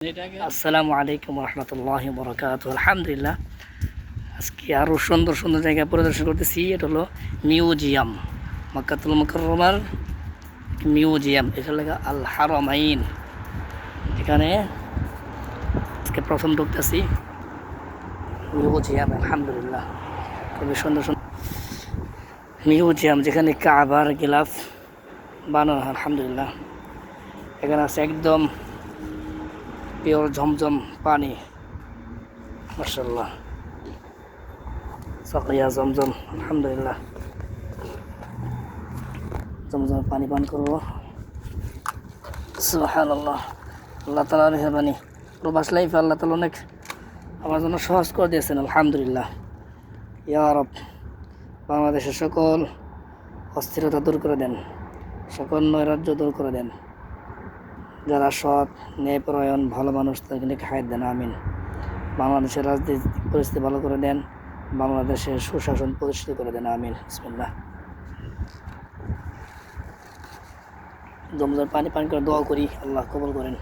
আসসালামু আলাইকুম রহমতুল্লাহ বরকাত। আলহামদুলিল্লাহ, আজকে আরও সুন্দর সুন্দর জায়গা পরিদর্শন করতেছি। এটা হলো মিউজিয়াম, মক্কাতুল মুকাররমার মিউজিয়াম। এটা হলো আল হারামাইন। এখানে আজকে প্রথম ঢুকতেছি মিউজিয়াম। আলহামদুলিল্লাহ, খুবই সুন্দর সুন্দর মিউজিয়াম, যেখানে কাবার গিলাফ বানানো। আলহামদুলিল্লাহ, এখানে আছে একদম পিওর ঝমঝম পানি, মাশাআল্লাহ, সাকিয়া জমজম। আলহামদুলিল্লাহ, জমজম পানি পান করবো। সুবহানাল্লাহ, আল্লাহ তাআলার মেহেরবানি। প্রবাস লাইফ আল্লাহ তাআলা অনেক আমার জন্য সহজ করে দিয়েছেন। আলহামদুলিল্লাহ, ইয়া রব, বাংলাদেশের সকল অস্থিরতা দূর করে দেন, সকল নৈরাজ্য দূর করে দেন। যারা সৎ, ন্যায়পরায়ণ, ভালো মানুষ, তাদেরকে হায়াত দেন, আমিন। বাংলাদেশের রাজনৈতিক পরিস্থিতি ভালো করে দেন, বাংলাদেশের সুশাসন প্রতিষ্ঠিত করে দেন, আমিন। বিসমিল্লাহ। জমজম পানি পান করে দোয়া করি, আল্লাহ কবুল করেন।